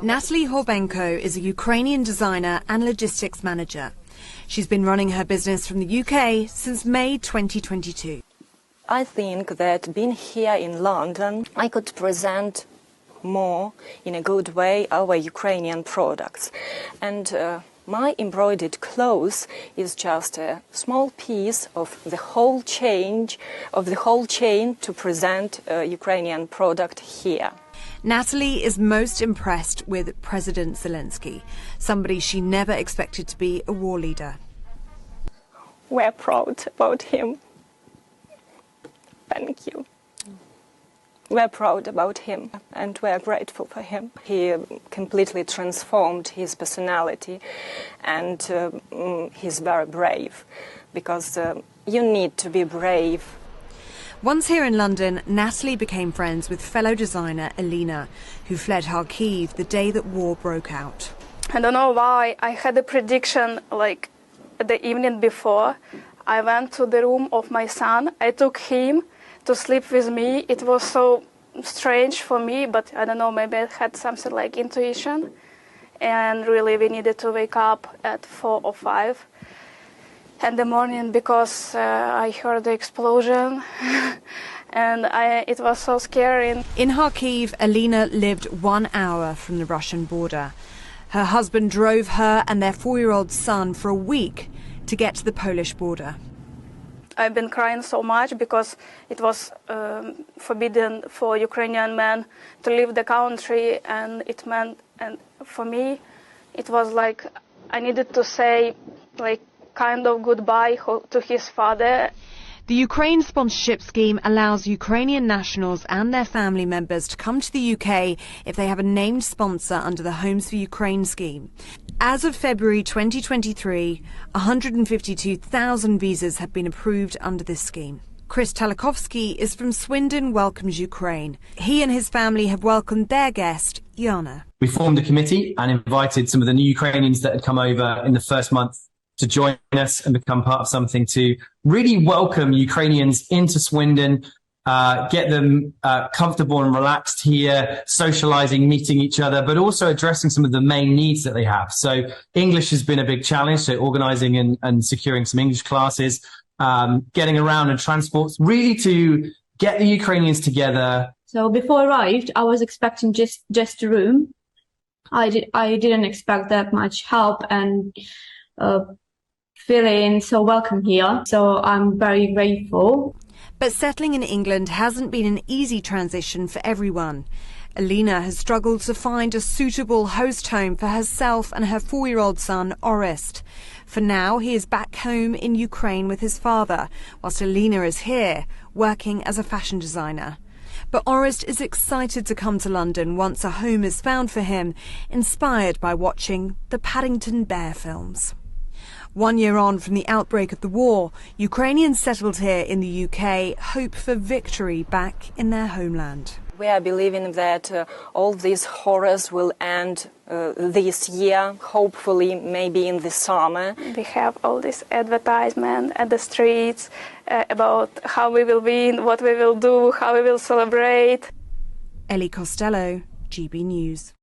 Natalie Horbenko is a Ukrainian designer and logistics manager. She's been running her business from the UK since May 2022. I think that being here in London, I could present more in a good way our Ukrainian products. And my embroidered clothes is just a small piece of the whole chain to present a Ukrainian product here. Natalie is most impressed with President Zelensky, somebody she never expected to be a war leader. We're proud about him. Thank you. We're proud about him and we're grateful for him. He completely transformed his personality and he's very brave because you need to be brave. Once here in London, Natalie became friends with fellow designer Elena, who fled Kharkiv the day that war broke out. I don't know why. I had a prediction like the evening before. I went to the room of my son. I took him to sleep with me. It was so strange for me, but I don't know, maybe I had something like intuition. And really we needed to wake up at 4 or 5 in the morning because I heard the explosion and it was so scary. In Kharkiv, Elena lived 1 hour from the Russian border. Her husband drove her and their 4-year-old son for a week to get to the Polish border. I've been crying so much because it was forbidden for Ukrainian men to leave the country, and it meant, and for me, it was like I needed to say like kind of goodbye to his father. The Ukraine sponsorship scheme allows Ukrainian nationals and their family members to come to the UK if they have a named sponsor under the Homes for Ukraine scheme. As of February 2023, 152,000 visas have been approved under this scheme. Chris Talakovsky is from Swindon Welcomes Ukraine. He and his family have welcomed their guest, Yana. We formed a committee and invited some of the new Ukrainians that had come over in the first month to join us and become part of something to really welcome Ukrainians into Swindon, get them comfortable and relaxed here, socializing, meeting each other, but also addressing some of the main needs that they have. So English has been a big challenge, so organizing and securing some English classes, getting around and transports, really to get the Ukrainians together. So before I arrived, I was expecting just a room. I didn't expect that much help and feeling so welcome here. So I'm very grateful. But settling in England hasn't been an easy transition for everyone. Elena has struggled to find a suitable host home for herself and her 4-year-old son, Orest. For now, he is back home in Ukraine with his father, whilst Elena is here, working as a fashion designer. But Orest is excited to come to London once a home is found for him, inspired by watching the Paddington Bear films. 1 year on from the outbreak of the war, Ukrainians settled here in the UK hope for victory back in their homeland. We are believing that all these horrors will end this year, hopefully maybe in the summer. We have all this advertisement at the streets about how we will win, what we will do, how we will celebrate. Ellie Costello, GB News.